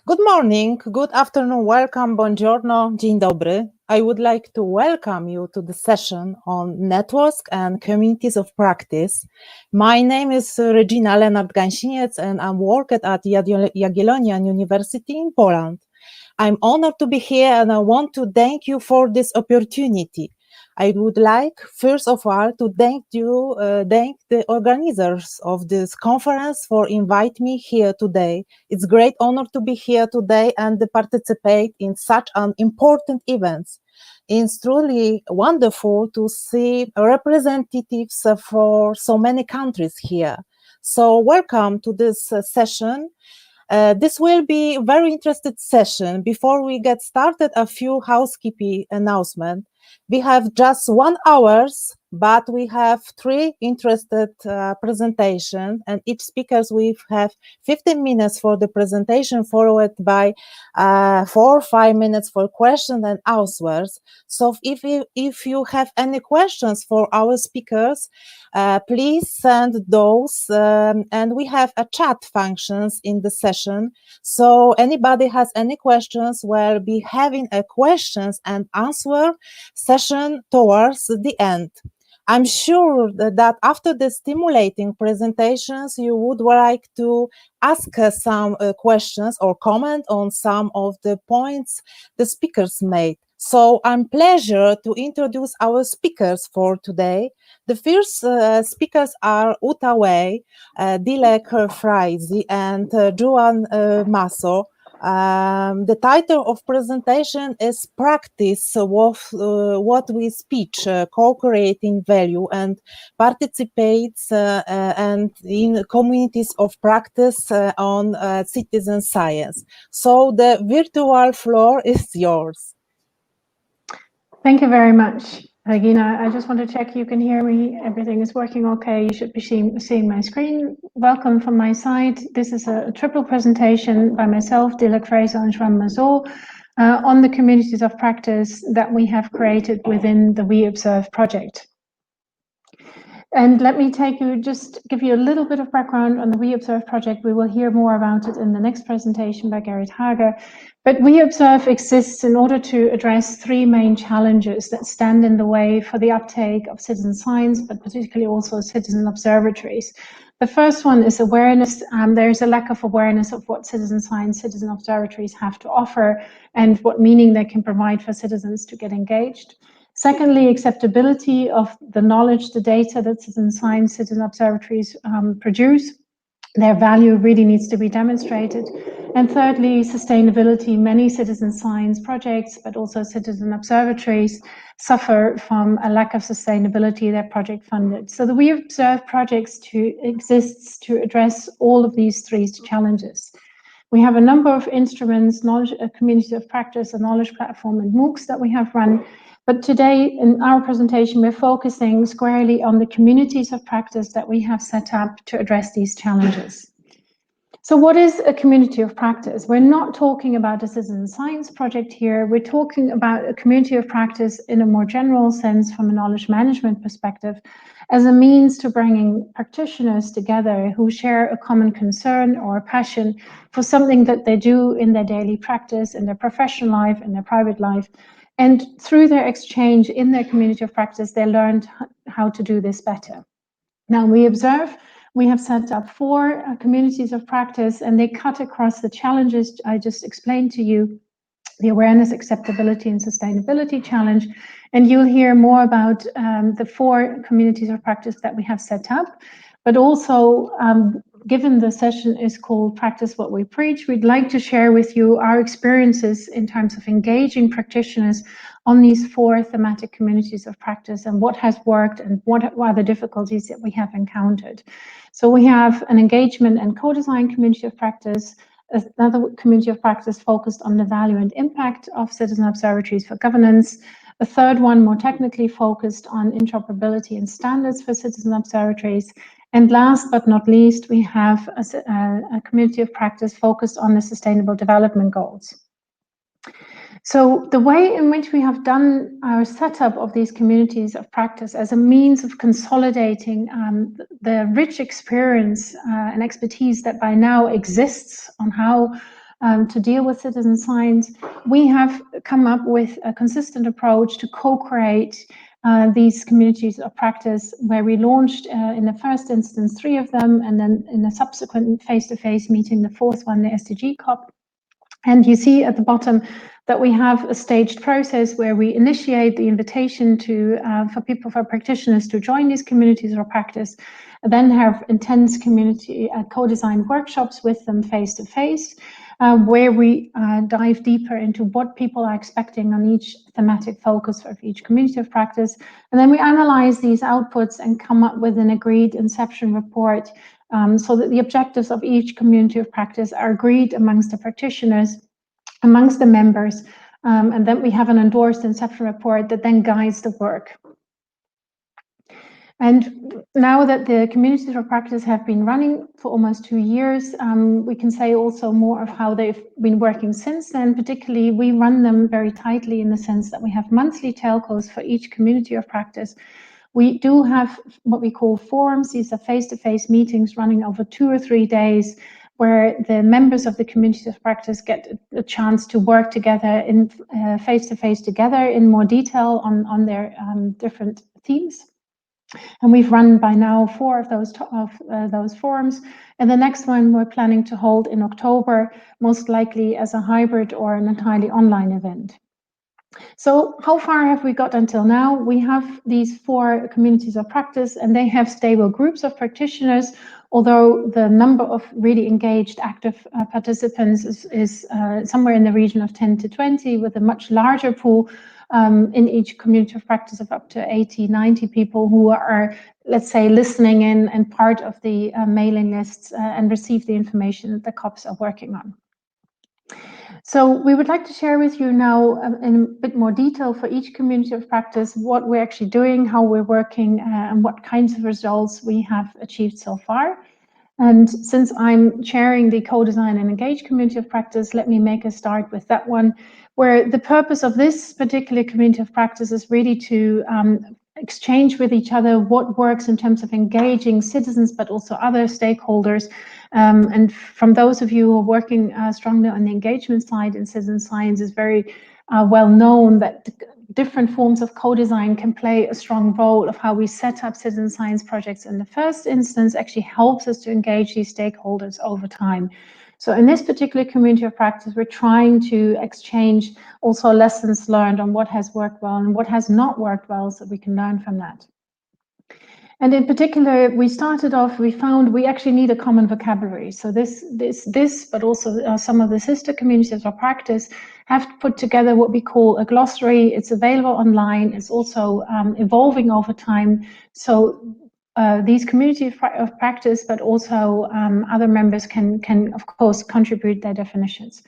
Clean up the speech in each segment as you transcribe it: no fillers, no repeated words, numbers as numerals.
Good morning, good afternoon, welcome, buongiorno, dzień dobry. I would like to welcome you to the session on networks and communities of practice. My name is Regina Lenart-Gansiniec and I'm working at Jagiellonian University in Poland. I'm honored to be here and I want to thank you for this opportunity. I would like, first of all, to thank the organizers of this conference for inviting me here today. It's a great honor to be here today and to participate in such an important event. It's truly wonderful to see representatives for so many countries here. So welcome to this session. This will be a very interesting session. Before we get started, a few housekeeping announcements. We have just 1 hour, but we have 3 interested presentations, and each speakers will have 15 minutes for the presentation, followed by 4 or 5 minutes for questions and answers. So if you have any questions for our speakers, please send those, and we have a chat functions in the session. So anybody has any questions, we'll be having a questions and answer session towards the end. I'm sure that after the stimulating presentations, you would like to ask some questions or comment on some of the points the speakers made. So I'm pleasure to introduce our speakers for today. The first speakers are Wehn, Dilek Fraisl, and Joan Maso. The title of presentation is Practice what we speech, co-creating value and participates and in communities of practice on citizen science. So the virtual floor is yours. Thank you very much, Regina. I just want to check you can hear me. Everything is working okay. You should be seeing my screen. Welcome from my side. This is a triple presentation by myself, Dilek, Fraisl, and Joan Masó, on the communities of practice that we have created within the WeObserve project. And let me give you a little bit of background on the WeObserve project. We will hear more about it in the next presentation by Gerid Hager. But WeObserve exists in order to address 3 main challenges that stand in the way for the uptake of citizen science, but particularly also citizen observatories. The first one is awareness. There is a lack of awareness of what citizen science, citizen observatories have to offer and what meaning they can provide for citizens to get engaged. Secondly, acceptability of the knowledge, the data that citizen science, citizen observatories produce. Their value really needs to be demonstrated. And thirdly, sustainability. Many citizen science projects, but also citizen observatories, suffer from a lack of sustainability. They're project funded. So the WeObserve projects exists to address all of these 3 challenges. We have a number of instruments, knowledge, a community of practice, a knowledge platform, and MOOCs that we have run. But today, in our presentation, we're focusing squarely on the communities of practice that we have set up to address these challenges. So what is a community of practice? We're not talking about a citizen science project here. We're talking about a community of practice in a more general sense from a knowledge management perspective, as a means to bringing practitioners together who share a common concern or a passion for something that they do in their daily practice, in their professional life, in their private life. And through their exchange in their community of practice, they learned how to do this better. Now, WeObserve, we have set up 4 communities of practice, and they cut across the challenges I just explained to you, the awareness, acceptability, and sustainability challenge. And you'll hear more about the 4 communities of practice that we have set up, but also given the session is called Practice What We Preach, we'd like to share with you our experiences in terms of engaging practitioners on these 4 thematic communities of practice and what has worked and what are the difficulties that we have encountered. So we have an engagement and co-design community of practice, another community of practice focused on the value and impact of citizen observatories for governance, a third one more technically focused on interoperability and standards for citizen observatories. And last but not least, we have a community of practice focused on the Sustainable Development Goals. So the way in which we have done our setup of these communities of practice as a means of consolidating the rich experience and expertise that by now exists on how to deal with citizen science, we have come up with a consistent approach to co-create these communities of practice, where we launched in the first instance 3 of them, and then in a subsequent face-to-face meeting, the 4th one, the SDG COP. And you see at the bottom that we have a staged process where we initiate the invitation to for practitioners to join these communities of practice, and then have intense community co-design workshops with them face-to-face, where we dive deeper into what people are expecting on each thematic focus of each community of practice. And then we analyze these outputs and come up with an agreed inception report, so that the objectives of each community of practice are agreed amongst the practitioners, amongst the members, and then we have an endorsed inception report that then guides the work. And now that the communities of practice have been running for almost 2 years, we can say also more of how they've been working since then. Particularly, we run them very tightly in the sense that we have monthly telcos for each community of practice. We do have what we call forums. These are face-to-face meetings running over 2 or 3 days, where the members of the community of practice get a chance to work together in face-to-face together in more detail on their different themes. And we've run by now 4 of those forums. And the next one we're planning to hold in October, most likely as a hybrid or an entirely online event. So how far have we got until now? We have these 4 communities of practice, and they have stable groups of practitioners, although the number of really engaged active participants is somewhere in the region of 10 to 20, with a much larger pool in each community of practice of up to 80, 90 people who are, let's say, listening in and part of the mailing lists and receive the information that the COPs are working on. So we would like to share with you now in a bit more detail for each community of practice what we're actually doing, how we're working, and what kinds of results we have achieved so far. And since I'm chairing the co-design and engage community of practice, let me make a start with that one, where the purpose of this particular community of practice is really to exchange with each other what works in terms of engaging citizens, but also other stakeholders. And from those of you who are working strongly on the engagement side in citizen science, is very well known that different forms of co-design can play a strong role of how we set up citizen science projects in the first instance, actually helps us to engage these stakeholders over time. So in this particular community of practice, we're trying to exchange also lessons learned on what has worked well and what has not worked well, so we can learn from that. And in particular, we started off, we found we actually need a common vocabulary. So this, but also some of the sister communities of practice have put together what we call a glossary. It's available online. It's also evolving over time. So these communities of practice, but also other members can of course contribute their definitions.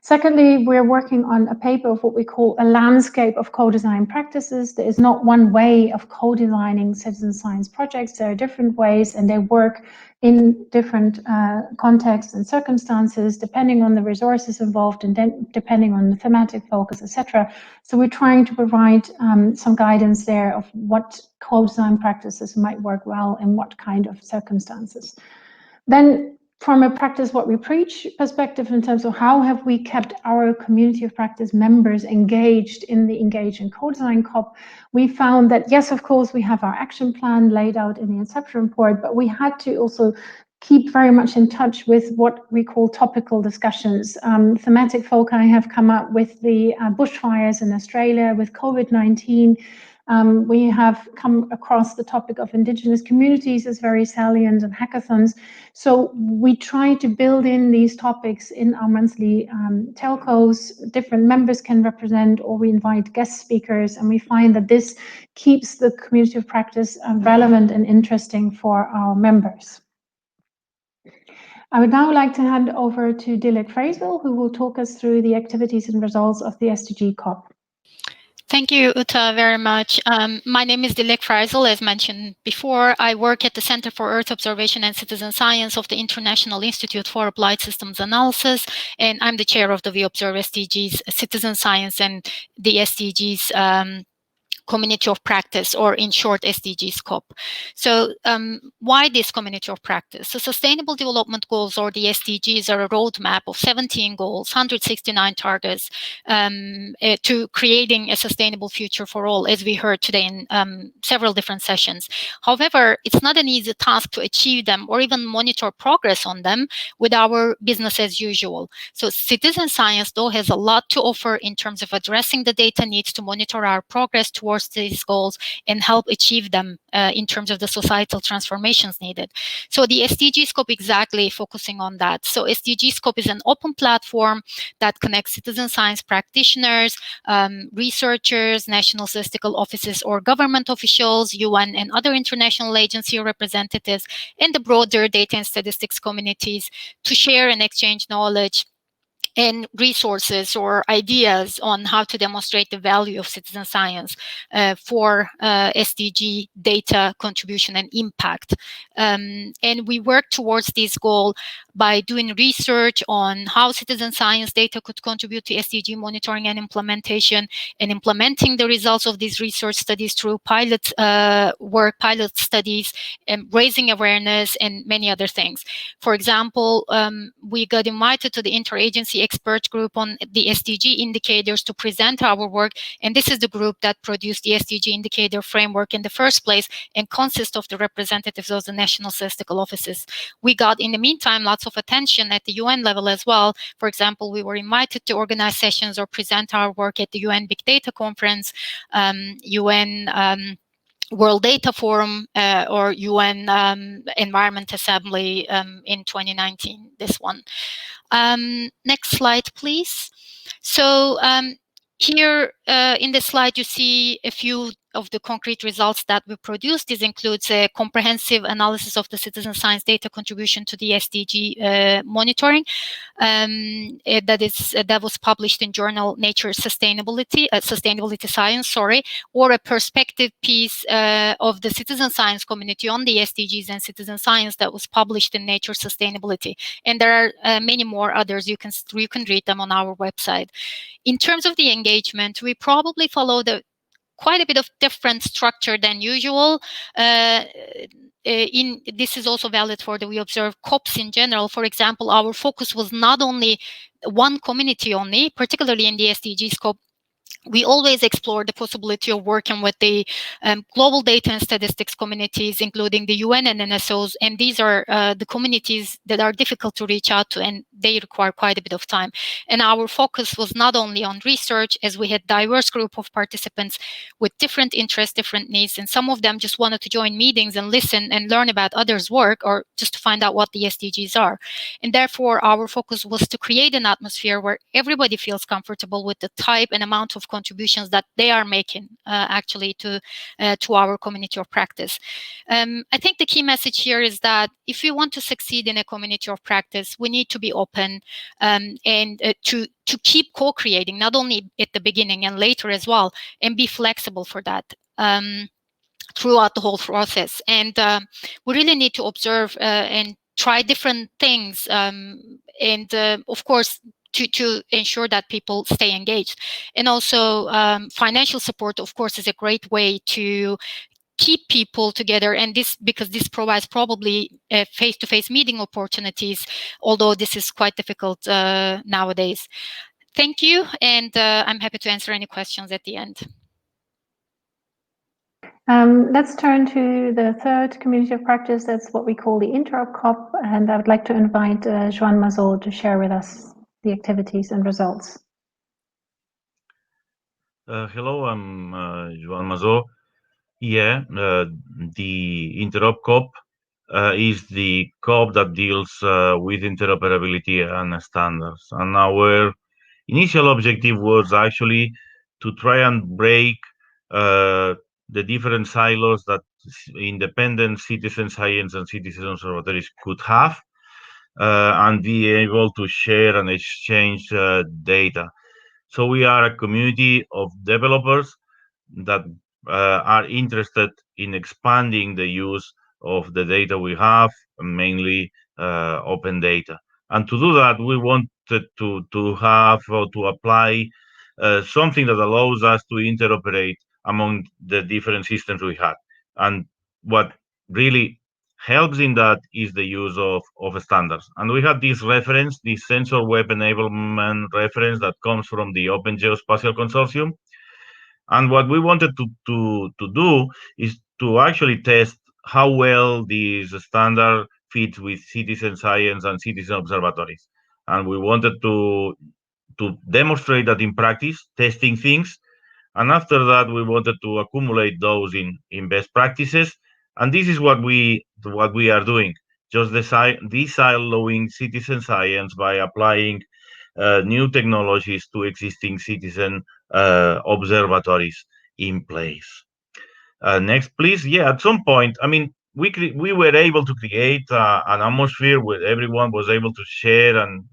Secondly, we're working on a paper of what we call a landscape of co-design practices. There is not one way of co-designing citizen science projects. There are different ways, and they work in different contexts and circumstances, depending on the resources involved and then depending on the thematic focus, etc. So we're trying to provide some guidance there of what co-design practices might work well in what kind of circumstances. Then, from a practice what we preach perspective, in terms of how have we kept our community of practice members engaged in the Engage and Co-Design COP, we found that yes, of course, we have our action plan laid out in the inception report, but we had to also keep very much in touch with what we call topical discussions. Thematic foci have come up with the bushfires in Australia, with COVID-19. We have come across the topic of Indigenous communities as very salient, and hackathons. So we try to build in these topics in our monthly telcos. Different members can represent, or we invite guest speakers, and we find that this keeps the community of practice relevant and interesting for our members. I would now like to hand over to Dilek Fraisl, who will talk us through the activities and results of the SDG COP. Thank you, Uta, very much. My name is Dilek Fraisl, as mentioned before. I work at the Center for Earth Observation and Citizen Science of the International Institute for Applied Systems Analysis, and I'm the chair of the WeObserve SDGs Citizen Science and the SDGs community of practice, or in short, SDG Scope. So why this community of practice? So Sustainable Development Goals, or the SDGs, are a roadmap of 17 goals, 169 targets to creating a sustainable future for all, as we heard today in several different sessions. However, it's not an easy task to achieve them or even monitor progress on them with our business as usual. So citizen science, though, has a lot to offer in terms of addressing the data needs to monitor our progress towards these goals and help achieve them in terms of the societal transformations needed. So the SDG Scope exactly focusing on that. So SDG Scope is an open platform that connects citizen science practitioners, researchers, national statistical offices or government officials, UN and other international agency representatives, and the broader data and statistics communities to share and exchange knowledge and resources or ideas on how to demonstrate the value of citizen science for SDG data contribution and impact. And we work towards this goal by doing research on how citizen science data could contribute to SDG monitoring and implementation, and implementing the results of these research studies through pilot work, pilot studies, and raising awareness, and many other things. For example, we got invited to the interagency expert group on the SDG indicators to present our work, and this is the group that produced the SDG indicator framework in the first place and consists of the representatives of the national statistical offices. We got, in the meantime, lots of attention at the UN level as well. For example, we were invited to organize sessions or present our work at the UN Big Data Conference, UN World Data Forum, or UN Environment Assembly in 2019, this one. Next slide, please. So here in this slide, you see a few of the concrete results that we produced. This includes a comprehensive analysis of the citizen science data contribution to the SDG monitoring that was published in journal Nature Sustainability, Sustainability Science, or a perspective piece of the citizen science community on the SDGs and citizen science that was published in Nature Sustainability. And there are many more others. You can read them on our website. In terms of the engagement, we probably follow quite a bit of different structure than usual. This is also valid for the WeObserve COPs in general. For example, our focus was not only one community only, particularly in the SDG Scope. We always explore the possibility of working with the global data and statistics communities, including the UN and NSOs. And these are the communities that are difficult to reach out to, and they require quite a bit of time. And our focus was not only on research, as we had diverse group of participants with different interests, different needs, and some of them just wanted to join meetings and listen and learn about others' work, or just to find out what the SDGs are. And therefore, our focus was to create an atmosphere where everybody feels comfortable with the type and amount of contributions that they are making actually to our community of practice. I think the key message here is that if we want to succeed in a community of practice, we need to be open and to keep co-creating, not only at the beginning and later as well, and be flexible for that. Throughout the whole process. And we really need to observe and try different things, and of course, to ensure that people stay engaged. And also financial support, of course, is a great way to keep people together, and because this provides probably face-to-face meeting opportunities, although this is quite difficult nowadays. Thank you, and I'm happy to answer any questions at the end. Let's turn to the third community of practice. That's what we call the Interop COP, and I would like to invite Joan Maso to share with us the activities and results. Hello, I'm Joan Maso. Yeah, the Interop COP is the COP that deals with interoperability and standards. And our initial objective was actually to try and break the different silos that independent citizen science and citizen observatories could have, and be able to share and exchange data. So we are a community of developers that are interested in expanding the use of the data we have, mainly open data. And to do that, we wanted to have or to apply something that allows us to interoperate among the different systems we had. And what really helps in that is the use of standards. And we have this reference, this sensor web enablement reference that comes from the Open Geospatial Consortium. And what we wanted to do is to actually test how well this standard fits with citizen science and citizen observatories. And we wanted to demonstrate that in practice, testing things. And after that, we wanted to accumulate those in best practices. And this is what we are doing, just de-siloing citizen science by applying new technologies to existing citizen observatories in place. Next, please. Yeah, at some point, I mean, we were able to create an atmosphere where everyone was able to share and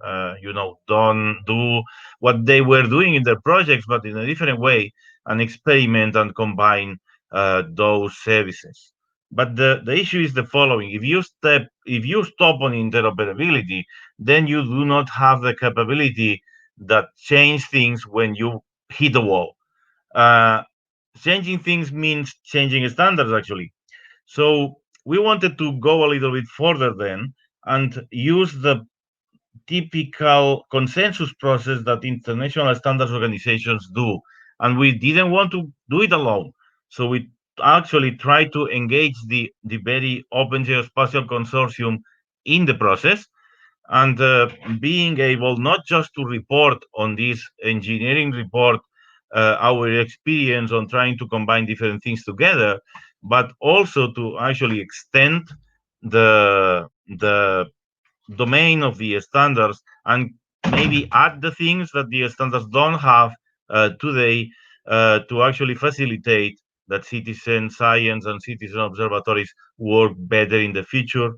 do what they were doing in their projects, but in a different way, and experiment and combine those services. But the issue is the following: if you stop on interoperability, then you do not have the capability that change things when you hit the wall. Changing things means changing standards, actually. So we wanted to go a little bit further then and use the typical consensus process that international standards organizations do. And we didn't want to do it alone. So we actually tried to engage the very Open Geospatial Consortium in the process, and being able not just to report on this engineering report our experience on trying to combine different things together, but also to actually extend the domain of the standards and maybe add the things that the standards don't have today to actually facilitate that citizen science and citizen observatories work better in the future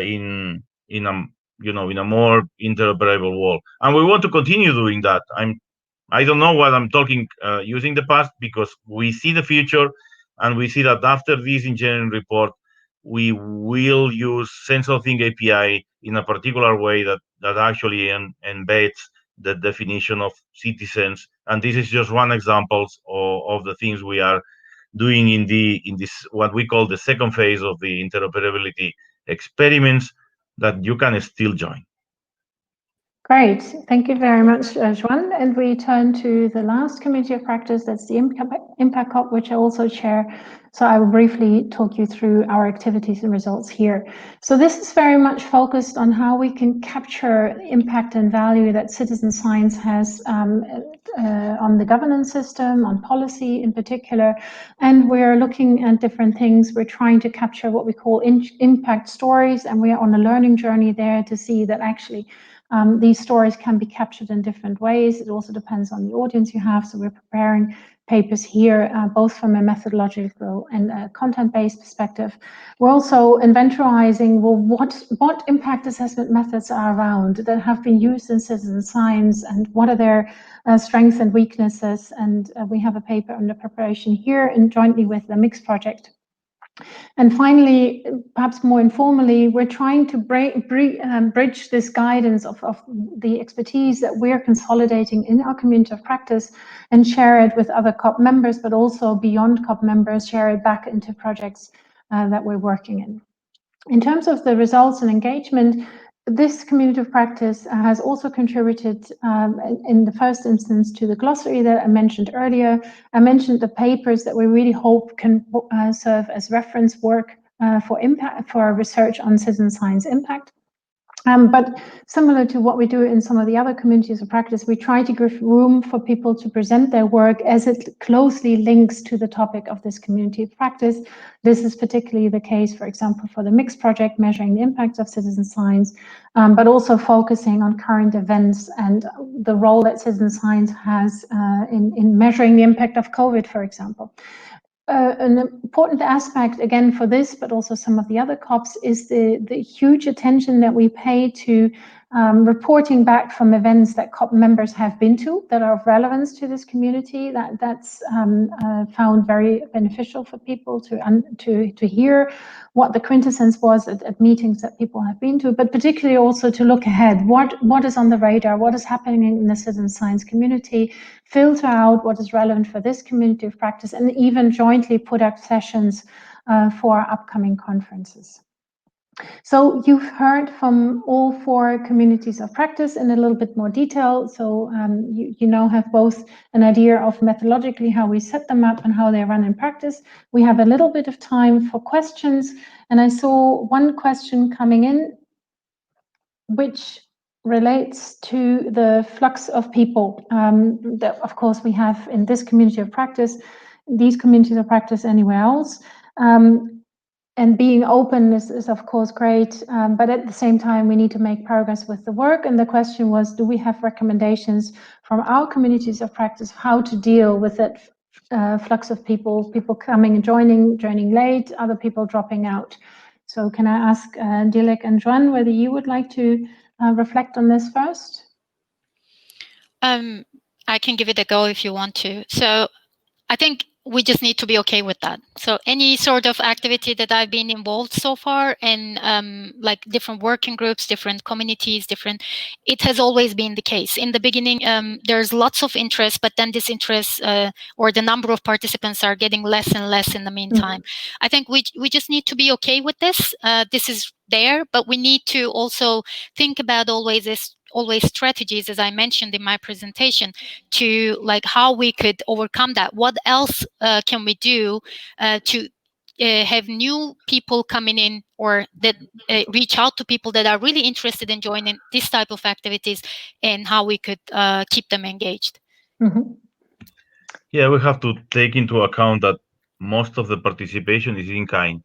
in a more interoperable world. And we want to continue doing that. I don't know what I'm talking using the past, because we see the future, and we see that after this engineering report, we will use SensorThing API in a particular way that actually embeds the definition of citizens. And this is just one example of the things we are doing in this what we call the second phase of the interoperability experiments that you can still join. Great, thank you very much, Joan. And we turn to the last community of practice, that's the Impact COP, which I also chair. So I will briefly talk you through our activities and results here. So this is very much focused on how we can capture impact and value that citizen science has on the governance system, on policy in particular. And we're looking at different things. We're trying to capture what we call impact stories, and we are on a learning journey there to see that actually these stories can be captured in different ways. It also depends on the audience you have. So we're preparing papers here, both from a methodological and a content-based perspective. We're also inventorizing, well, what impact assessment methods are around that have been used in citizen science, and what are their strengths and weaknesses. And we have a paper under preparation here and jointly with the Mix project. And finally, perhaps more informally, we're trying to bridge this guidance of the expertise that we're consolidating in our community of practice and share it with other COP members, but also beyond COP members, share it back into projects that we're working in. In terms of the results and engagement, this community of practice has also contributed in the first instance to the glossary that I mentioned earlier. I mentioned the papers that we really hope can serve as reference work for research on citizen science impact. But similar to what we do in some of the other communities of practice, we try to give room for people to present their work as it closely links to the topic of this community of practice. This is particularly the case, for example, for the Mix project, measuring the impacts of citizen science, but also focusing on current events and the role that citizen science has in measuring the impact of COVID, for example. An important aspect, again, for this, but also some of the other COPs, is the huge attention that we pay to reporting back from events that COP members have been to that are of relevance to this community. That's found very beneficial for people to hear what the quintessence was at meetings that people have been to, but particularly also to look ahead. What is on the radar? What is happening in the citizen science community? Filter out what is relevant for this community of practice, and even jointly put up sessions for our upcoming conferences. So you've heard from all 4 communities of practice in a little bit more detail. So you now have both an idea of methodologically how we set them up and how they run in practice. We have a little bit of time for questions. And I saw one question coming in, which relates to the flux of people that, of course, we have in this community of practice, these communities of practice anywhere else. And being open is of course great, but at the same time we need to make progress with the work. And the question was, do we have recommendations from our communities of practice how to deal with that flux of people coming and joining late, other people dropping out? So can I ask Dilek and Joan whether you would like to reflect on this first? I can give it a go if you want to. So I think we just need to be okay with that. So any sort of activity that I've been involved so far in, like different working groups, different communities, it has always been the case. In the beginning, there's lots of interest, but then this interest or the number of participants are getting less and less in the meantime. I think we just need to be okay with this. This is there, but we need to also think about always strategies, as I mentioned in my presentation, to like how we could overcome that. What else can we do to have new people coming in, or that reach out to people that are really interested in joining this type of activities, and how we could keep them engaged? Yeah, we have to take into account that most of the participation is in kind.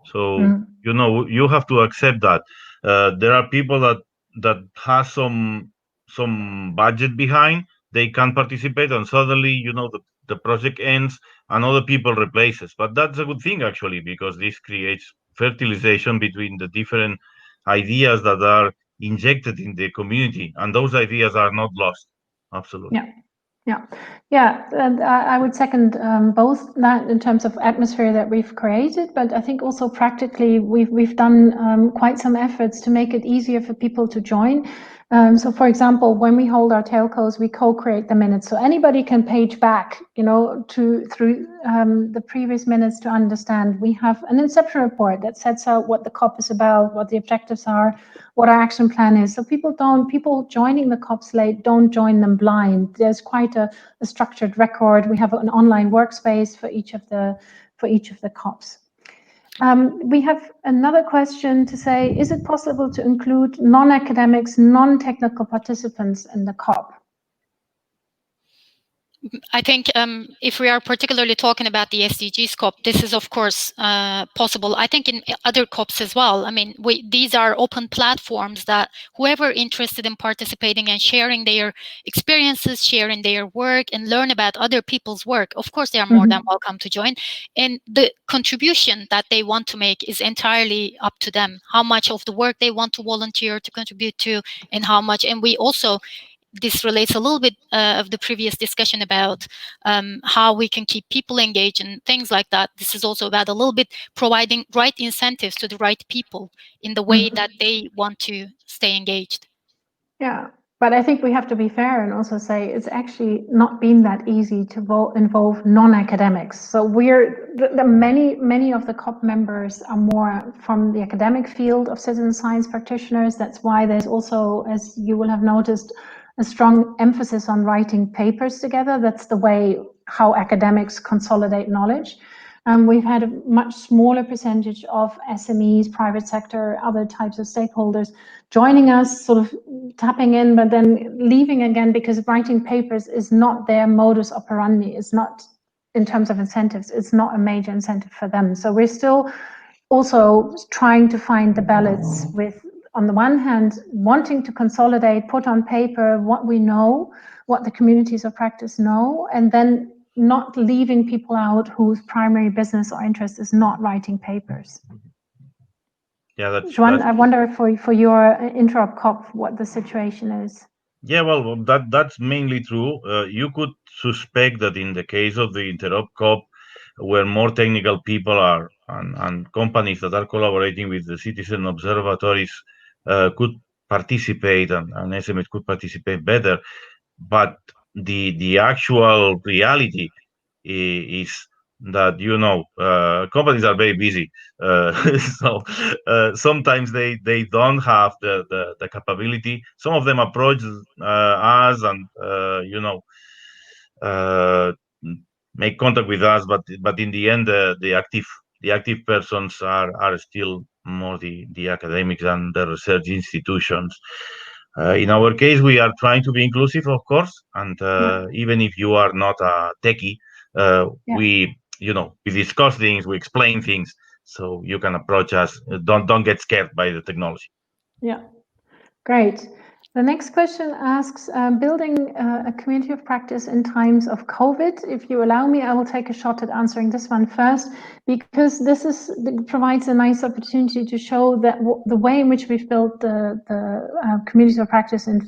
So, you have to accept that there are people that has some budget behind, they can participate, and suddenly, the project ends and other people replaces. But that's a good thing, actually, because this creates fertilization between the different ideas that are injected in the community, and those ideas are not lost. Absolutely. Yeah, and I would second both that in terms of atmosphere that we've created, but I think also practically we've done quite some efforts to make it easier for people to join. So, for example, when we hold our telcos, we co-create the minutes, so anybody can page back, through the previous minutes to understand. We have an inception report that sets out what the COP is about, what the objectives are, what our action plan is. So people joining the COPs late don't join them blind. There's quite a structured record. We have an online workspace for each of the COPs. We have another question to say, is it possible to include non-academics, non-technical participants in the COP? I think if we are particularly talking about the SDG Scope, this is of course possible. I think in other COPs as well. I mean, these are open platforms that whoever interested in participating and sharing their experiences, sharing their work, and learn about other people's work, of course they are more than welcome to join. And the contribution that they want to make is entirely up to them. How much of the work they want to volunteer to contribute to, and how much. And we also, this relates a little bit of the previous discussion about how we can keep people engaged and things like that. This is also about a little bit providing right incentives to the right people in the way that they want to stay engaged. Yeah, but I think we have to be fair and also say it's actually not been that easy to involve non-academics. So many of the COP members are more from the academic field of citizen science practitioners. That's why there's also, as you will have noticed, a strong emphasis on writing papers together. That's the way how academics consolidate knowledge. We've had a much smaller percentage of SMEs, private sector, other types of stakeholders joining us, sort of tapping in, but then leaving again because writing papers is not their modus operandi. It's not, in terms of incentives, it's not a major incentive for them. So we're still also trying to find the balance with, on the one hand, wanting to consolidate, put on paper what we know, what the communities of practice know, and then not leaving people out whose primary business or interest is not writing papers. Yeah, Joan, I wonder for your Interop COP what the situation is. Yeah, well, that's mainly true. You could suspect that in the case of the Interop COP, where more technical people are and companies that are collaborating with the citizen observatories could participate and SMEs could participate better. But the actual reality is that companies are very busy, so sometimes they don't have the capability. Some of them approach us and make contact with us, but in the end the active persons are still more the academics and the research institutions. In our case, we are trying to be inclusive, of course, and even if you are not a techie, we discuss things, we explain things, so you can approach us. Don't get scared by the technology. Yeah, great. The next question asks, building a community of practice in times of COVID. If you allow me, I will take a shot at answering this one first, because this provides a nice opportunity to show that the way in which we've built the community of practice in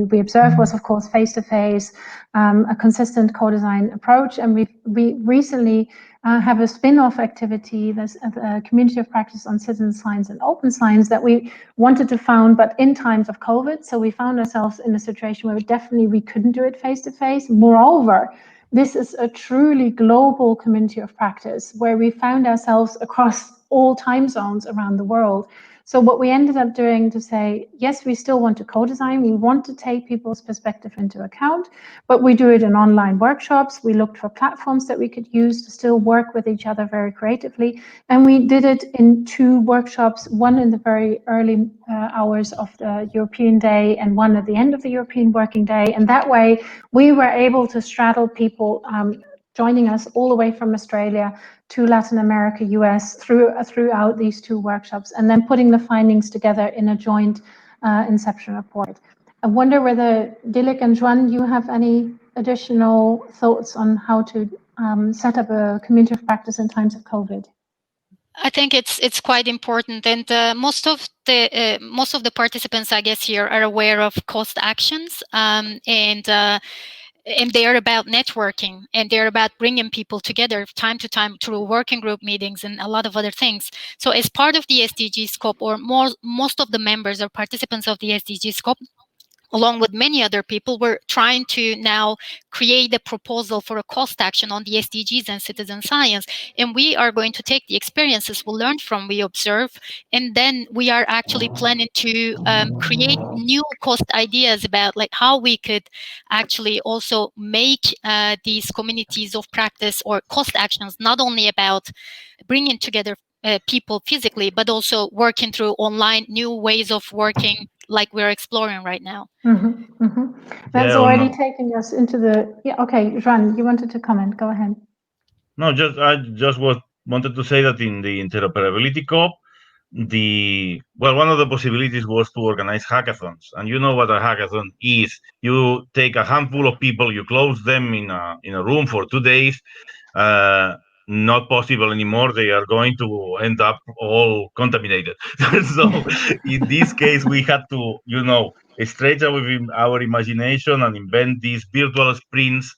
WeObserve was, of course, face-to-face, a consistent co-design approach. And we recently have a spin-off activity, that's a community of practice on citizen science and open science that we wanted to found, but in times of COVID. So we found ourselves in a situation where we couldn't do it face-to-face. Moreover, this is a truly global community of practice where we found ourselves across all time zones around the world. So what we ended up doing to say, yes, we still want to co-design, we want to take people's perspective into account, but we do it in online workshops. We looked for platforms that we could use to still work with each other very creatively. And we did it in 2 workshops, one in the very early hours of the European Day and one at the end of the European Working Day. And that way we were able to straddle people joining us all the way from Australia to Latin America, US, throughout these 2 workshops, and then putting the findings together in a joint inception report. I wonder whether Dilek and Joan, you have any additional thoughts on how to set up a community of practice in times of COVID? I think it's quite important, and most of the participants, I guess, here are aware of cost actions, and they are about networking, and they're about bringing people together time to time through working group meetings and a lot of other things. So as part of the SDG Scope, or most of the members or participants of the SDG Scope, along with many other people, we're trying to now create a proposal for a cost action on the SDGs and citizen science. And we are going to take the experiences we learned from WeObserve, and then we are actually planning to create new cost ideas about like how we could actually also make these communities of practice or cost actions not only about bringing together people physically, but also working through online new ways of working like we're exploring right now. That's already taking us into the, okay, Joan, you wanted to comment, go ahead. No, I just wanted to say that in the interoperability COP, one of the possibilities was to organize hackathons. And you know what a hackathon is. You take a handful of people, you close them in a room for 2 days. Not possible anymore. They are going to end up all contaminated. So in this case, we had to, stretch our imagination and invent these virtual sprints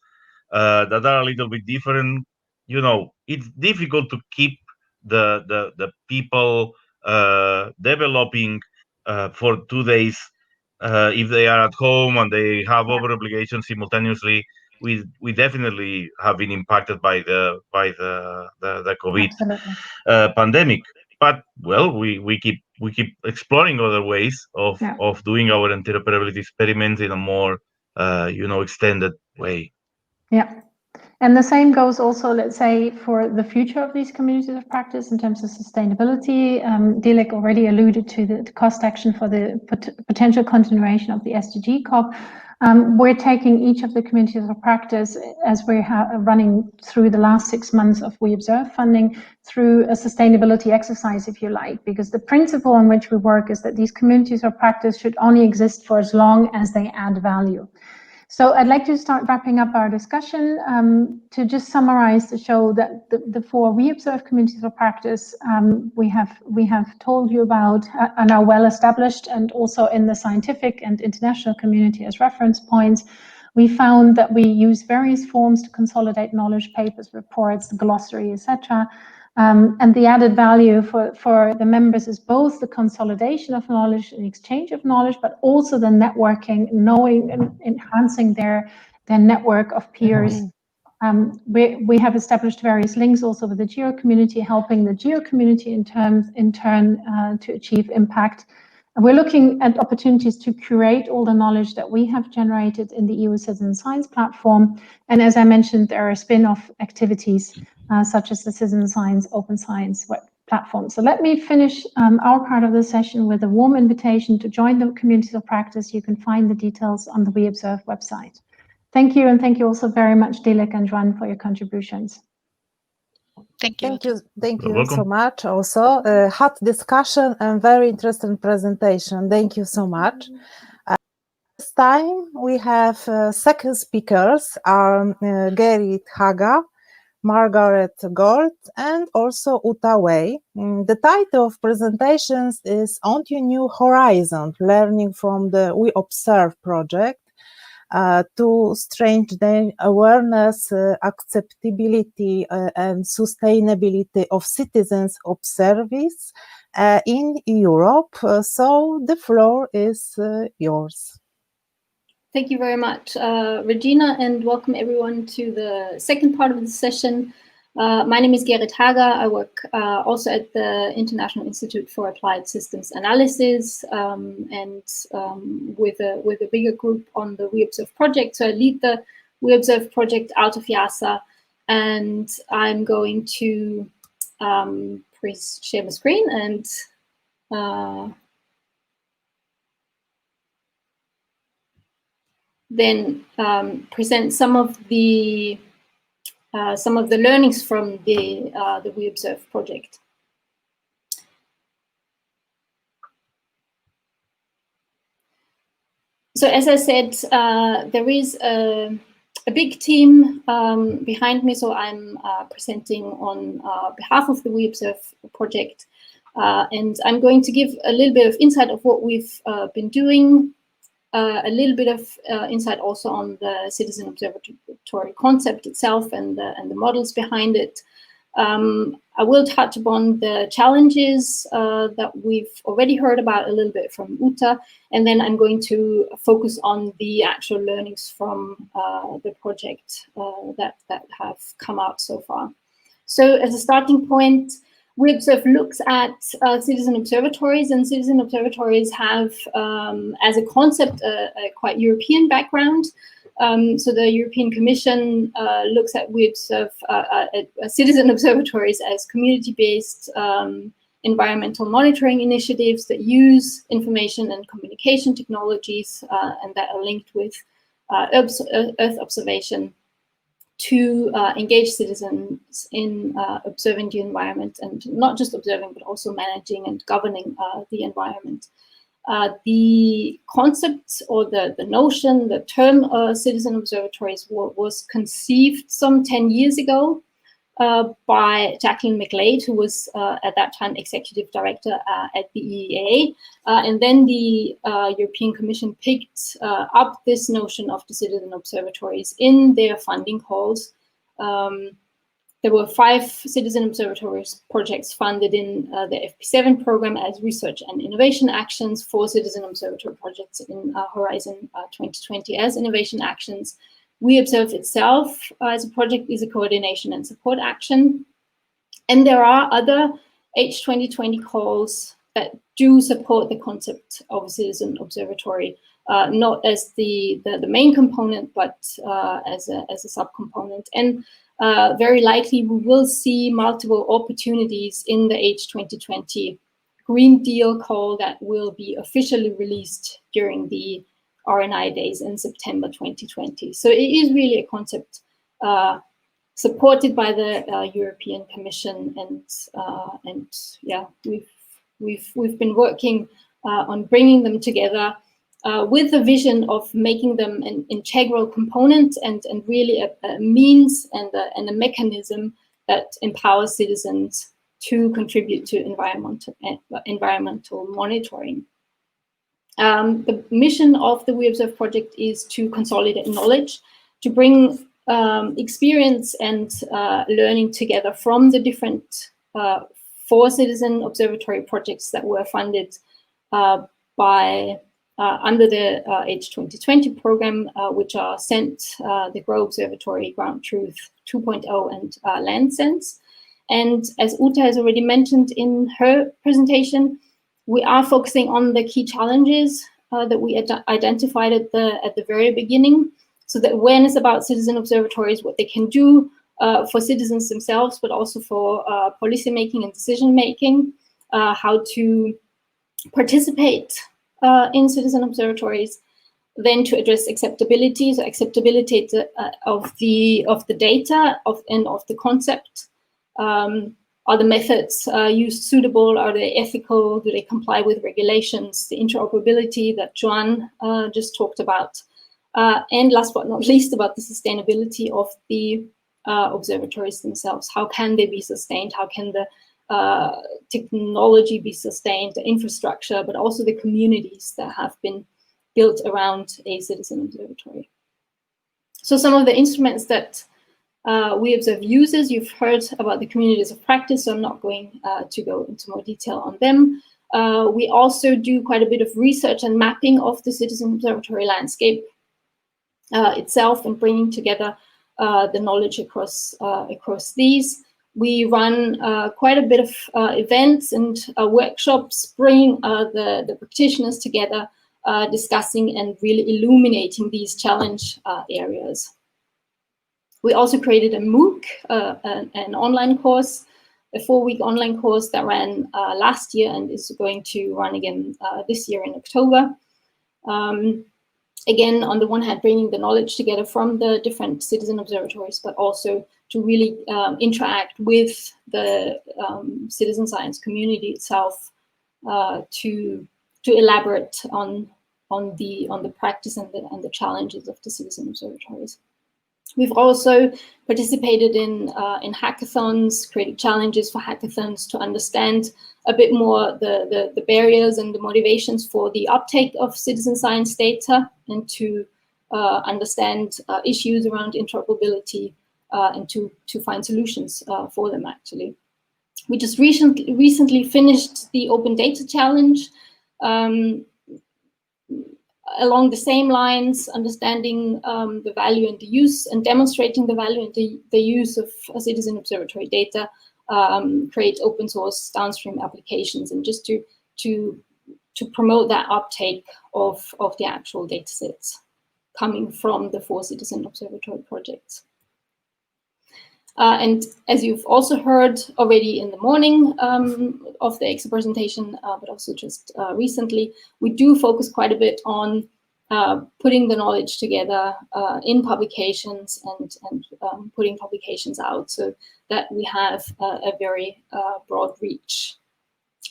that are a little bit different. It's difficult to keep the people developing for 2 days if they are at home and they have other obligations simultaneously. We definitely have been impacted by the COVID pandemic. But we keep exploring other ways of doing our interoperability experiments in a more extended way. Yeah. And the same goes also, let's say, for the future of these communities of practice in terms of sustainability. Dilek already alluded to the cost action for the potential continuation of the SDG COP. We're taking each of the communities of practice as we're running through the last 6 months of WeObserve funding through a sustainability exercise, if you like, because the principle on which we work is that these communities of practice should only exist for as long as they add value. So I'd like to start wrapping up our discussion. To just summarize to show that the 4 WeObserve communities of practice we have told you about are now well established and also in the scientific and international community as reference points. We found that we use various forms to consolidate knowledge, papers, reports, glossary, etc. And the added value for the members is both the consolidation of knowledge and exchange of knowledge, but also the networking, knowing and enhancing their network of peers. We have established various links also with the GEO community, helping the GEO community in turn to achieve impact. And we're looking at opportunities to curate all the knowledge that we have generated in the EU Citizen Science platform. And as I mentioned, there are spin-off activities such as the Citizen Science Open Science web platform. So let me finish our part of the session with a warm invitation to join the communities of practice. You can find the details on the WeObserve website. Thank you, and thank you also very much, Dilek and Joan, for your contributions. Thank you. Thank you so much. Also, hot discussion and very interesting presentation. Thank you so much. This time we have second speakers are Gerid, Hager, Margaret Gold, and also Wehn. The title of presentations is On to New Horizon, Learning from the WeObserve project to strengthen awareness, acceptability, and sustainability of citizens' observatories in Europe. So the floor is yours. Thank you very much, Regina, and welcome everyone to the second part of the session. My name is Gerid Hager. I work also at the International Institute for Applied Systems Analysis and with a bigger group on the WeObserve project. So I lead the WeObserve project out of IASA, and I'm going to please share my screen and then present some of the learnings from the WeObserve project. So as I said, there is a big team behind me, so I'm presenting on behalf of the WeObserve project, and I'm going to give a little bit of insight of what we've been doing, a little bit of insight also on the Citizen Observatory concept itself and the models behind it. I will touch upon the challenges that we've already heard about a little bit from Uta, and then I'm going to focus on the actual learnings from the project that have come out so far. So as a starting point, WeObserve looks at citizen observatories, and citizen observatories have, as a concept, a quite European background. So the European Commission looks at WeObserve citizen observatories as community-based environmental monitoring initiatives that use information and communication technologies and that are linked with Earth observation to engage citizens in observing the environment, and not just observing, but also managing and governing the environment. The concept or the notion, the term citizen observatories was conceived some 10 years ago by Jacqueline McLeod, who was at that time executive director at the EEA. And then the European Commission picked up this notion of the citizen observatories in their funding calls. There were 5 citizen observatories projects funded in the FP7 program as research and innovation actions, 4 citizen observatory projects in Horizon 2020 as innovation actions. WeObserve itself as a project is a coordination and support action. And there are other H2020 calls that do support the concept of a citizen observatory, not as the main component, but as a subcomponent. And very likely we will see multiple opportunities in the H2020 Green Deal call that will be officially released during the RNI days in September 2020. So it is really a concept supported by the European Commission, and yeah, we've been working on bringing them together with the vision of making them an integral component and really a means and a mechanism that empowers citizens to contribute to environmental monitoring. The mission of the WeObserve project is to consolidate knowledge, to bring experience and learning together from the different 4 citizen observatory projects that were funded by under the H2020 program, which are SENT, the Grow Observatory, Ground Truth 2.0, and LandSense. And as Uta has already mentioned in her presentation, we are focusing on the key challenges that we identified at the very beginning. So the awareness about citizen observatories, what they can do for citizens themselves, but also for policy making and decision making, how to participate in citizen observatories, then to address acceptability, so acceptability of the data and of the concept. Are the methods used suitable? Are they ethical? Do they comply with regulations? The interoperability that Joan just talked about. And last but not least, about the sustainability of the observatories themselves. How can they be sustained? How can the technology be sustained, the infrastructure, but also the communities that have been built around a citizen observatory? So some of the instruments that WeObserve uses, you've heard about the communities of practice, so I'm not going to go into more detail on them. We also do quite a bit of research and mapping of the citizen observatory landscape itself and bringing together the knowledge across these. We run quite a bit of events and workshops, bringing the practitioners together, discussing and really illuminating these challenge areas. We also created a MOOC, an online course, a 4-week online course that ran last year and is going to run again this year in October. Again, on the one hand, bringing the knowledge together from the different citizen observatories, but also to really interact with the citizen science community itself to elaborate on the practice and the challenges of the citizen observatories. We've also participated in hackathons, created challenges for hackathons to understand a bit more the barriers and the motivations for the uptake of citizen science data, and to understand issues around interoperability and to find solutions for them, actually. We just recently finished the Open Data Challenge, along the same lines, understanding the value and the use, and demonstrating the value and the use of citizen observatory data, create open source downstream applications, and just to promote that uptake of the actual data sets coming from the 4 citizen observatory projects. And as you've also heard already in the morning of the EXA presentation, but also just recently, we do focus quite a bit on putting the knowledge together in publications and putting publications out so that we have a very broad reach.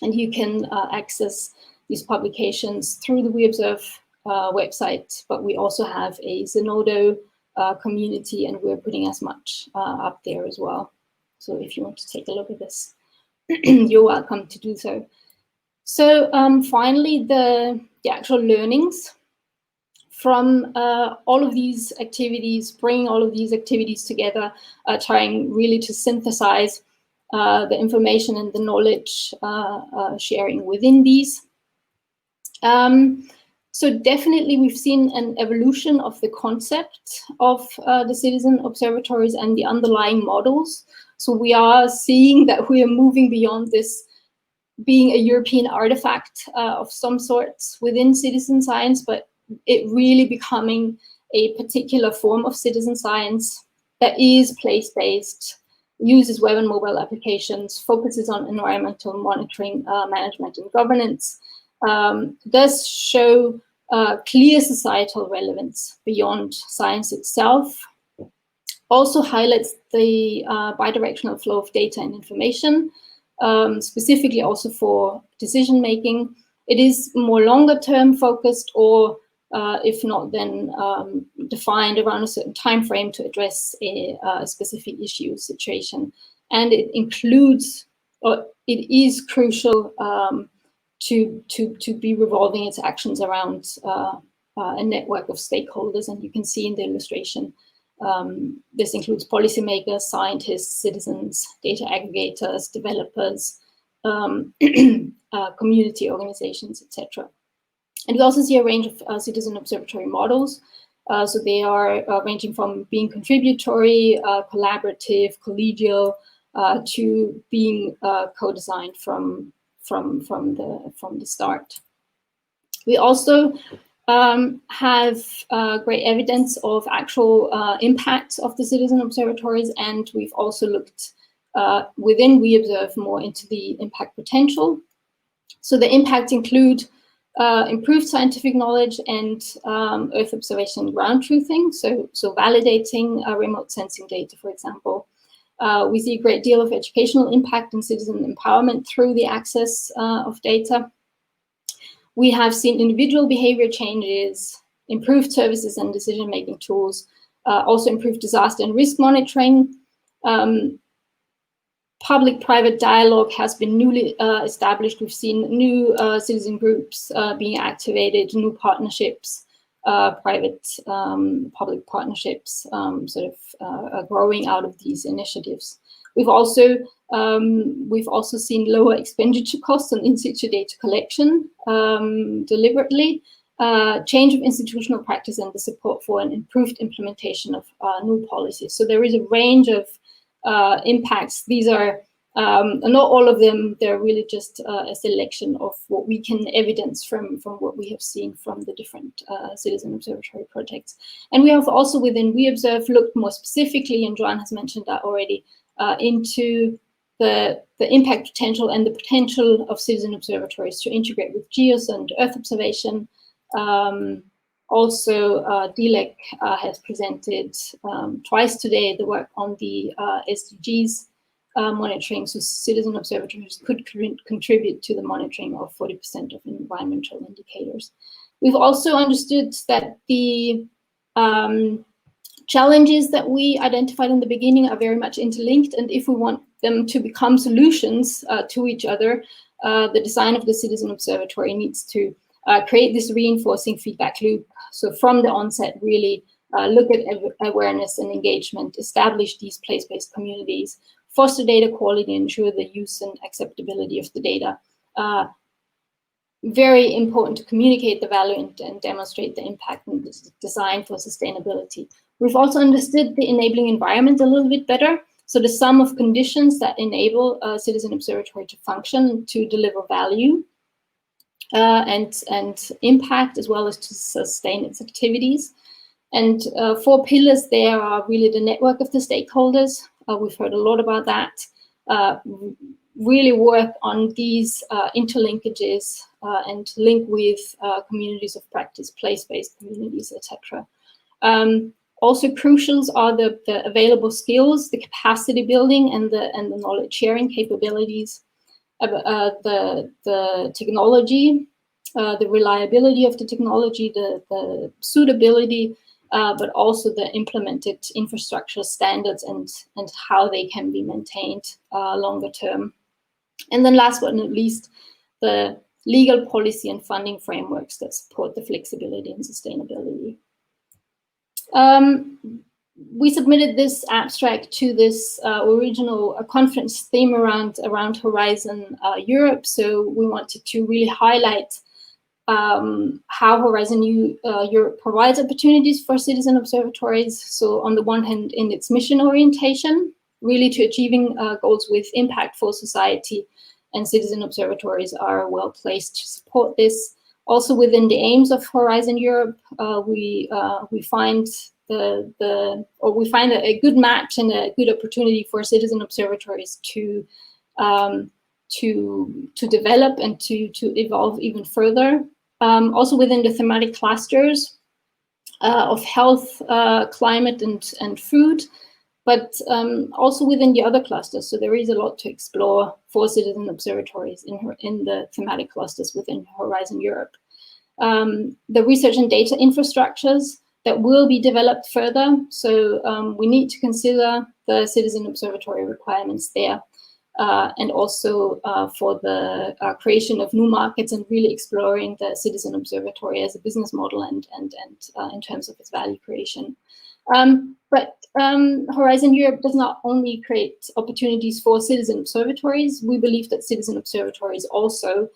And you can access these publications through the WeObserve website, but we also have a Zenodo community, and we're putting as much up there as well. So if you want to take a look at this, you're welcome to do so. So finally, the actual learnings from all of these activities, bringing all of these activities together, trying really to synthesize the information and the knowledge sharing within these. So definitely we've seen an evolution of the concept of the citizen observatories and the underlying models. So we are seeing that we are moving beyond this being a European artifact of some sorts within citizen science, but it really becoming a particular form of citizen science that is place-based, uses web and mobile applications, focuses on environmental monitoring, management and governance, does show clear societal relevance beyond science itself, also highlights the bidirectional flow of data and information, specifically also for decision making. it is more longer term focused, or if not, then defined around a certain time frame to address a specific issue situation. And it includes, or it is crucial to be revolving its actions around a network of stakeholders. And you can see in the illustration, this includes policymakers, scientists, citizens, data aggregators, developers, community organizations, etc. And we also see a range of citizen observatory models. So they are ranging from being contributory, collaborative, collegial, to being co-designed from the start. We also have great evidence of actual impact of the citizen observatories, and we've also looked within WeObserve more into the impact potential. So the impacts include improved scientific knowledge and Earth observation and ground truthing, so validating remote sensing data, for example. We see a great deal of educational impact and citizen empowerment through the access of data. We have seen individual behavior changes, improved services and decision-making tools, also improved disaster and risk monitoring. Public-private dialogue has been newly established. We've seen new citizen groups being activated, new partnerships, private-public partnerships sort of growing out of these initiatives. We've also seen lower expenditure costs on in-situ data collection deliberately, change of institutional practice, and the support for an improved implementation of new policies. So there is a range of impacts. These are not all of them. They're really just a selection of what we can evidence from what we have seen from the different citizen observatory projects. And we have also within WeObserve looked more specifically, and Joan has mentioned that already, into the impact potential and the potential of citizen observatories to integrate with GEOS and Earth observation. Also, Dilek has presented twice today the work on the SDGs monitoring, so citizen observatories could contribute to the monitoring of 40% of environmental indicators. We've also understood that the challenges that we identified in the beginning are very much interlinked, and if we want them to become solutions to each other, the design of the citizen observatory needs to create this reinforcing feedback loop. So from the onset, really look at awareness and engagement, establish these place-based communities, foster data quality, ensure the use and acceptability of the data. Very important to communicate the value and demonstrate the impact and design for sustainability. We've also understood the enabling environment a little bit better. So the sum of conditions that enable a citizen observatory to function, to deliver value and impact, as well as to sustain its activities. And 4 pillars there are really the network of the stakeholders. We've heard a lot about that. Really work on these interlinkages and link with communities of practice, place-based communities, etc. Also crucials are the available skills, the capacity building, and the knowledge sharing capabilities, the technology, the reliability of the technology, the suitability, but also the implemented infrastructure standards and how they can be maintained longer term. And then last but not least, the legal policy and funding frameworks that support the flexibility and sustainability. We submitted this abstract to this original conference theme around Horizon Europe. So we wanted to really highlight how Horizon Europe provides opportunities for citizen observatories. So on the one hand, in its mission orientation, really to achieving goals with impact for society, and citizen observatories are well placed to support this. Also within the aims of Horizon Europe, we find a good match and a good opportunity for citizen observatories to develop and to evolve even further. Also within the thematic clusters of health, climate, and food, but also within the other clusters. So there is a lot to explore for citizen observatories in the thematic clusters within Horizon Europe. The research and data infrastructures that will be developed further. So we need to consider the citizen observatory requirements there, and also for the creation of new markets and really exploring the citizen observatory as a business model and in terms of its value creation. But Horizon Europe does not only create opportunities for citizen observatories. We believe that citizen observatories also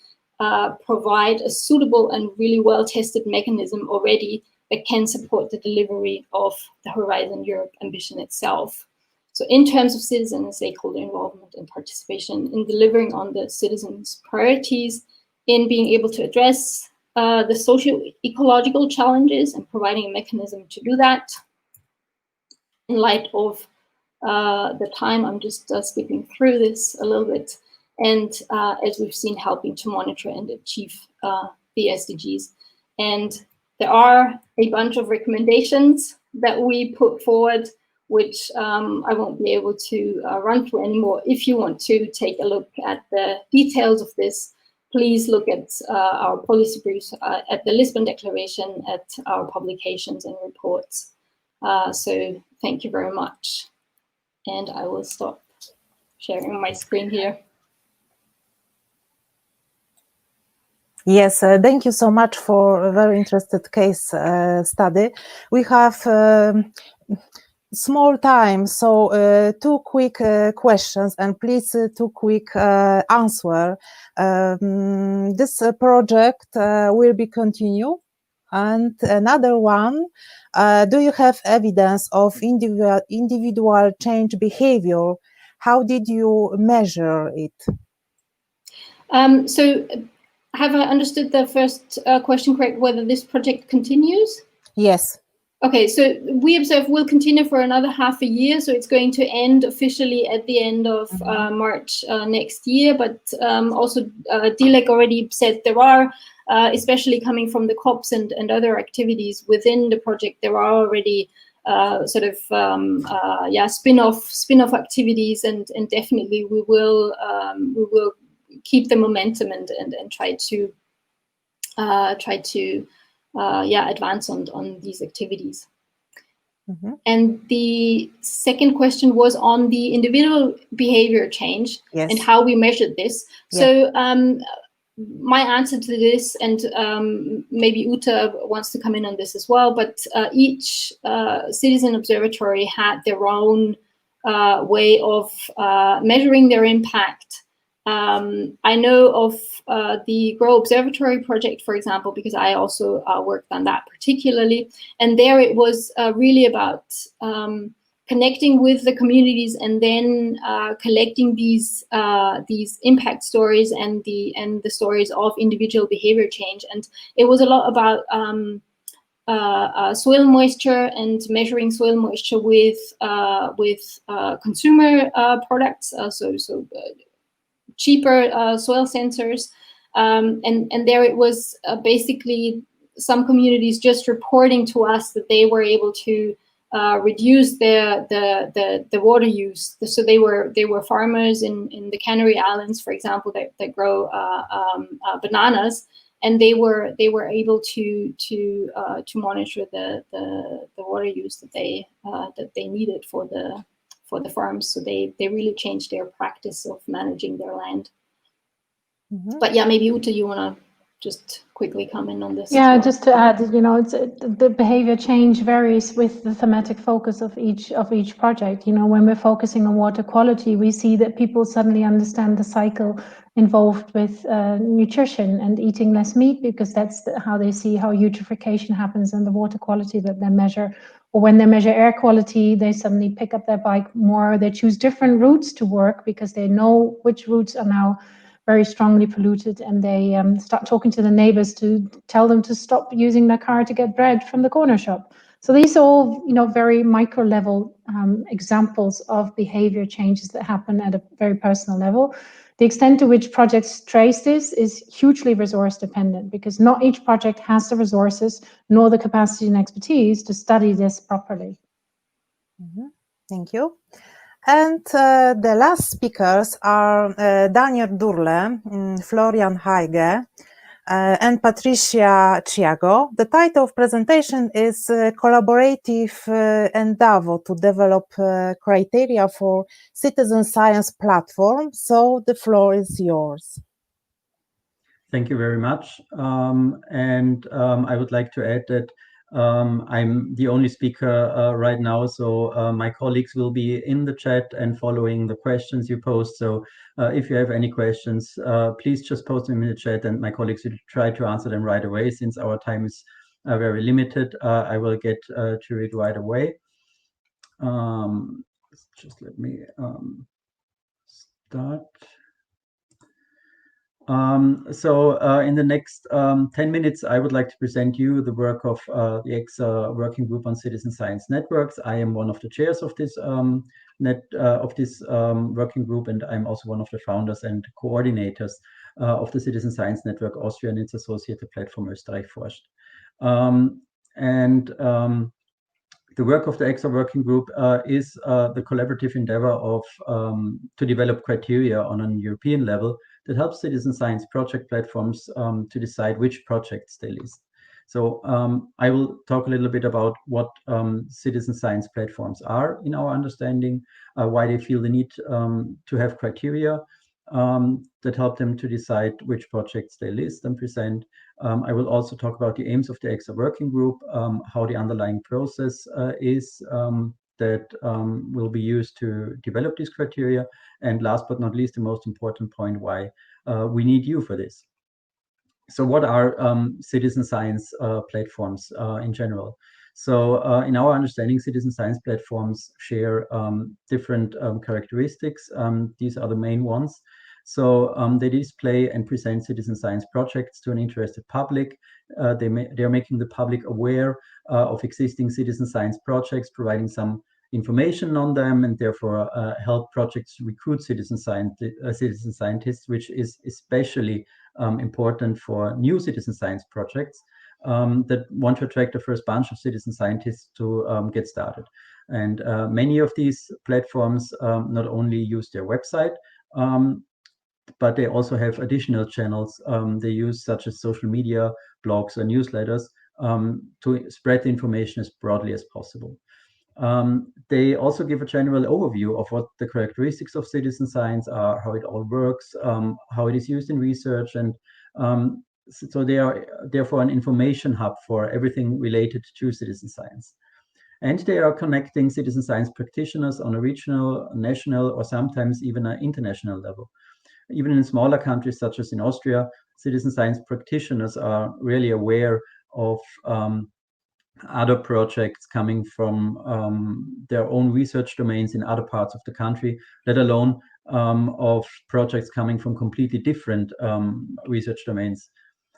provide a suitable and really well-tested mechanism already that can support the delivery of the Horizon Europe ambition itself. So in terms of citizen and stakeholder involvement and participation in delivering on the citizens' priorities, in being able to address the socio-ecological challenges and providing a mechanism to do that. In light of the time, I'm just skipping through this a little bit. And as we've seen, helping to monitor and achieve the SDGs. And there are a bunch of recommendations that we put forward, which I won't be able to run through anymore. If you want to take a look at the details of this, please look at our policy briefs, at the Lisbon Declaration, at our publications and reports. So thank you very much. And I will stop sharing my screen here. Yes, thank you so much for a very interesting case study. We have small time, so 2 quick questions, and please 2 quick answer. This project will be continued, and another one, do you have evidence of individual change behavior? How did you measure it? So have I understood the first question correct, whether this project continues? Yes. Okay, so WeObserve will continue for another half a year, so it's going to end officially at the end of March next year, but also Dilek already said there are, especially coming from the COPs and other activities within the project, there are already spin-off activities, and definitely we will keep the momentum and try to advance on these activities. And the second question was on the individual behavior change. Yes. And how we measured this. Yeah. So my answer to this, and maybe Uta wants to come in on this as well, but each citizen observatory had their own way of measuring their impact. I know of the Grow Observatory project, for example, because I also worked on that particularly, and there it was really about connecting with the communities and then collecting these impact stories and the stories of individual behavior change. And it was a lot about soil moisture and measuring soil moisture with consumer products, so cheaper soil sensors, and there it was basically some communities just reporting to us that they were able to reduce the water use. So they were farmers in the Canary Islands, for example, that grow bananas, and they were able to monitor the water use that they needed for the farms. So they really changed their practice of managing their land. But yeah, maybe Uta, you want to just quickly comment on this? Yeah, just to add, the behavior change varies with the thematic focus of each project. When we're focusing on water quality, we see that people suddenly understand the cycle involved with nutrition and eating less meat, because that's how they see how eutrophication happens and the water quality that they measure. Or when they measure air quality, they suddenly pick up their bike more. They choose different routes to work because they know which routes are now very strongly polluted, and they start talking to the neighbors to tell them to stop using their car to get bread from the corner shop. So these are all, very micro level examples of behavior changes that happen at a very personal level. The extent to which projects trace this is hugely resource dependent, because not each project has the resources nor the capacity and expertise to study this properly. Thank you. And the last speakers are Daniel Durle, Florian Hager, and Patricia Tsiakos. The title of presentation is Collaborative Endeavor to Develop Criteria for Citizen Science Platform. So the floor is yours. Thank you very much. I would like to add that I'm the only speaker right now, so my colleagues will be in the chat and following the questions you post. So if you have any questions, please just post them in the chat and my colleagues will try to answer them right away. Since our time is very limited, I will get to it right away. Just let me start. In the next 10 minutes, I would like to present you the work of the EXA Working Group on Citizen Science Networks. I am one of the chairs of this working group, and I'm also one of the founders and coordinators of the Citizen Science Network Austria and its associated platform Österreich forscht. The work of the EXA Working Group is the collaborative endeavor of to develop criteria on an European level that helps citizen science project platforms to decide which projects they list. So I will talk a little bit about what citizen science platforms are in our understanding, why they feel the need to have criteria that help them to decide which projects they list and present. I will also talk about the aims of the EXA Working Group, how the underlying process is that will be used to develop these criteria. And last but not least, the most important point, why we need you for this. So what are citizen science platforms in general? So in our understanding, citizen science platforms share different characteristics. These are the main ones. So they display and present citizen science projects to an interested public. They are making the public aware of existing citizen science projects, providing some information on them, and therefore help projects recruit citizen scientists, which is especially important for new citizen science projects that want to attract the first bunch of citizen scientists to get started. And many of these platforms not only use their website, but they also have additional channels they use, such as social media, blogs, or newsletters to spread the information as broadly as possible. They also give a general overview of what the characteristics of citizen science are, how it all works, how it is used in research, and so they are therefore an information hub for everything related to citizen science. And they are connecting citizen science practitioners on a regional, national, or sometimes even an international level. Even in smaller countries, such as in Austria, citizen science practitioners are really aware of other projects coming from their own research domains in other parts of the country, let alone of projects coming from completely different research domains.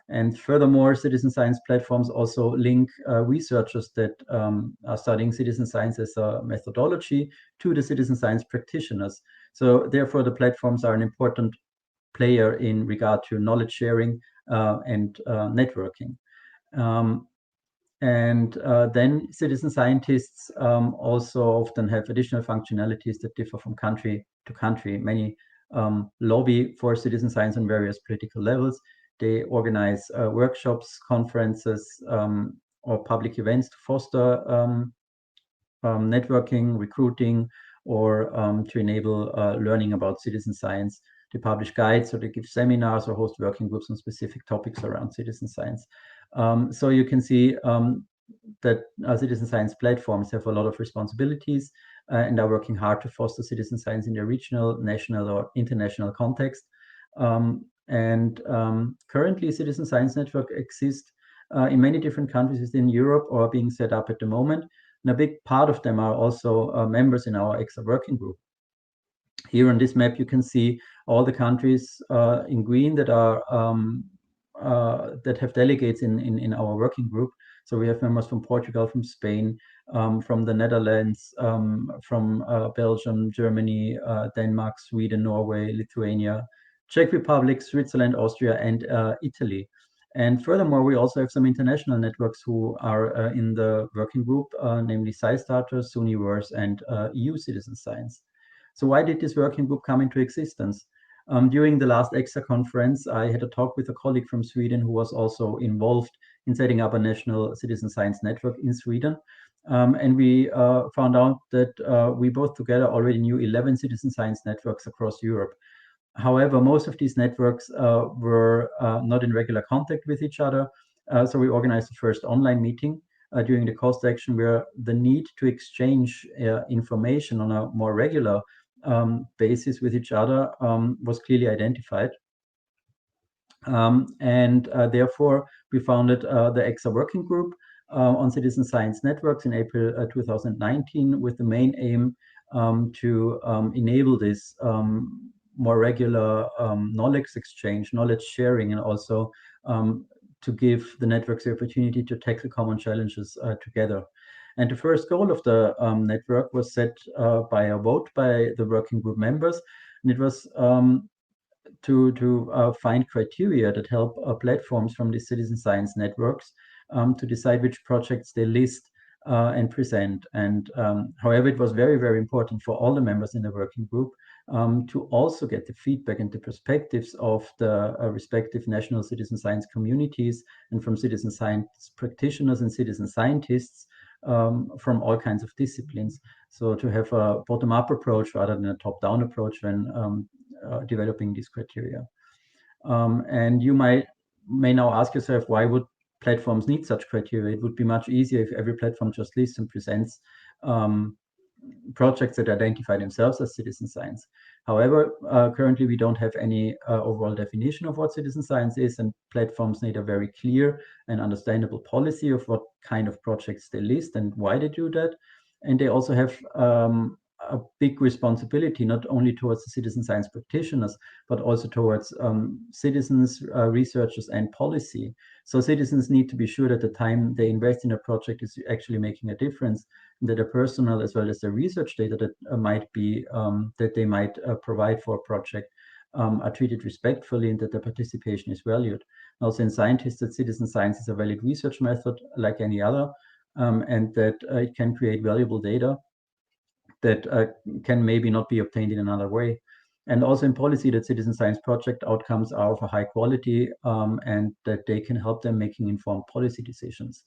And furthermore, citizen science platforms also link researchers that are studying citizen science as a methodology to the citizen science practitioners. So therefore, the platforms are an important player in regard to knowledge sharing and networking. Then citizen scientists also often have additional functionalities that differ from country to country. Many lobby for citizen science on various political levels. They organize workshops, conferences, or public events to foster networking, recruiting, or to enable learning about citizen science. They publish guides, or they give seminars or host working groups on specific topics around citizen science. So you can see that citizen science platforms have a lot of responsibilities and are working hard to foster citizen science in their regional, national, or international context. Currently, citizen science network exists in many different countries within Europe or are being set up at the moment. And a big part of them are also members in our EXA working group. Here on this map, you can see all the countries in green that are that have delegates in our working group. So we have members from Portugal, from Spain, from the Netherlands, from Belgium, Germany, Denmark, Sweden, Norway, Lithuania, Czech Republic, Switzerland, Austria, and Italy. And furthermore, we also have some international networks who are in the working group, namely SciStarters, Suniverse, and EU Citizen Science. So why did this working group come into existence? During the last EXA conference, I had a talk with a colleague from Sweden who was also involved in setting up a national citizen science network in Sweden. And we found out that we both together already knew 11 citizen science networks across Europe. However, most of these networks were not in regular contact with each other. So we organized the first online meeting during the cost action where the need to exchange information on a more regular basis with each other was clearly identified. Therefore, we founded the EXA working group on citizen science networks in April 2019 with the main aim to enable this more regular knowledge exchange, knowledge sharing, and also to give the networks the opportunity to tackle common challenges together. And the first goal of the network was set by a vote by the working group members, and it was to find criteria that help platforms from the citizen science networks to decide which projects they list and present. And however, it was very, very important for all the members in the working group to also get the feedback and the perspectives of the respective national citizen science communities and from citizen science practitioners and citizen scientists from all kinds of disciplines. So to have a bottom-up approach rather than a top-down approach when developing these criteria. And you may now ask yourself, why would platforms need such criteria? It would be much easier if every platform just lists and presents projects that identify themselves as citizen science. However, currently we don't have any overall definition of what citizen science is, and platforms need a very clear and understandable policy of what kind of projects they list and why they do that. And they also have a big responsibility, not only towards the citizen science practitioners, but also towards citizens, researchers, and policy. So citizens need to be sure that the time they invest in a project is actually making a difference, and that the personal as well as the research data that might be that they might provide for a project are treated respectfully, and that their participation is valued. Also, in scientists, that citizen science is a valid research method like any other, and that it can create valuable data that can maybe not be obtained in another way. And also in policy, that citizen science project outcomes are of a high quality and that they can help them making informed policy decisions.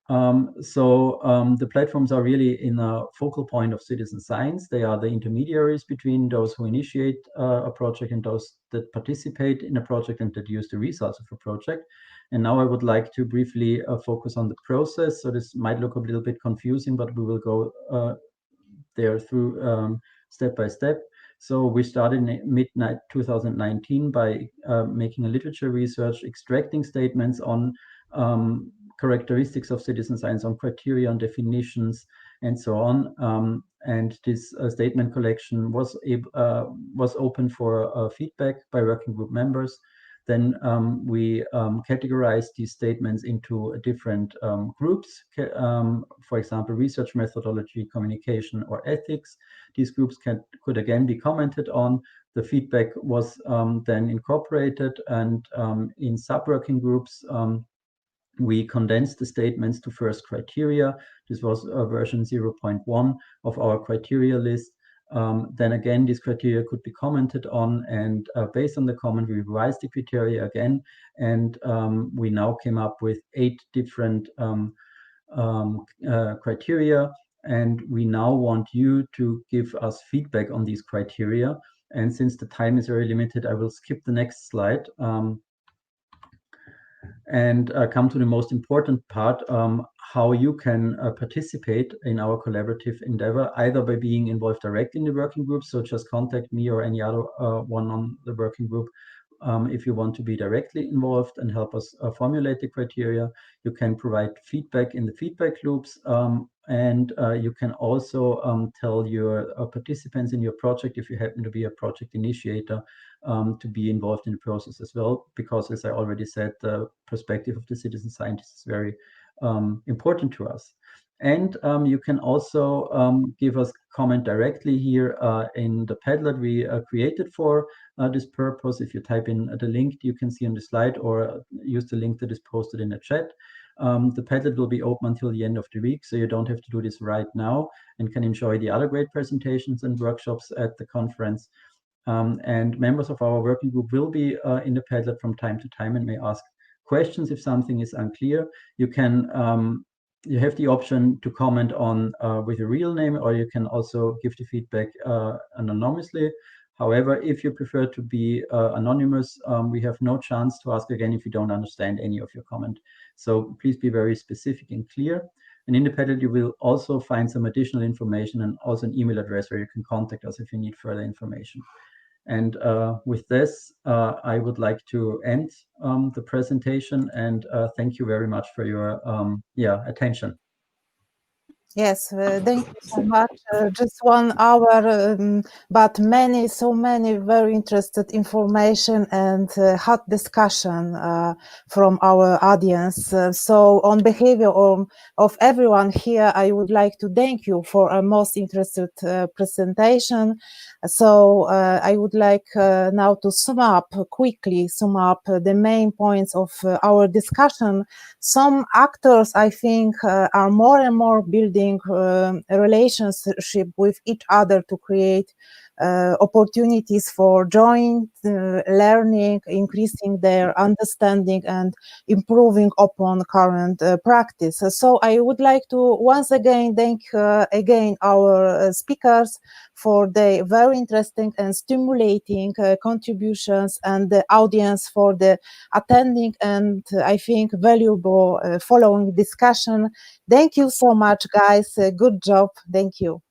The platforms are really in a focal point of citizen science. They are the intermediaries between those who initiate a project and those that participate in a project and that use the results of a project. And now I would like to briefly focus on the process. So this might look a little bit confusing, but we will go there through step by step. So we started in mid-2019 by making a literature research, extracting statements on characteristics of citizen science, on criteria, on definitions, and so on. And this statement collection was open for feedback by working group members. Then we categorized these statements into different groups, for example, research methodology, communication, or ethics. These groups could again be commented on. The feedback was then incorporated, and in sub-working groups, we condensed the statements to first criteria. This was version 0.1 of our criteria list. Then again, these criteria could be commented on, and based on the comment, we revised the criteria again, and we now came up with 8 different criteria, and we now want you to give us feedback on these criteria. And since the time is very limited, I will skip the next slide and come to the most important part, how you can participate in our collaborative endeavor, either by being involved directly in the working group, so just contact me or any other one on the working group if you want to be directly involved and help us formulate the criteria. You can provide feedback in the feedback loops, and you can also tell your participants in your project, if you happen to be a project initiator, to be involved in the process as well, because as I already said, the perspective of the citizen scientist is very important to us. And you can also give us comment directly here in the Padlet we created for this purpose. If you type in the link you can see on the slide, or use the link that is posted in the chat. The Padlet will be open until the end of the week, so you don't have to do this right now and can enjoy the other great presentations and workshops at the conference. And members of our working group will be in the Padlet from time to time and may ask questions if something is unclear. You can you have the option to comment on with a real name, or you can also give the feedback anonymously. However, if you prefer to be anonymous, we have no chance to ask again if you don't understand any of your comment. So please be very specific and clear. And in the Padlet, you will also find some additional information and also an email address where you can contact us if you need further information. And with this, I would like to end the presentation, and thank you very much for your attention. Yes, thank you so much. Just 1 hour, but so many very interested information and hot discussion from our audience. So on behalf of everyone here, I would like to thank you for a most interested presentation. So I would like now to quickly sum up the main points of our discussion. Some actors, I think, are more and more building a relationship with each other to create opportunities for joint learning, increasing their understanding and improving upon current practice. So I would like to once again thank again our speakers for their very interesting and stimulating contributions, and the audience for the attending and I think valuable following discussion. Thank you so much, guys. Good job. Thank you.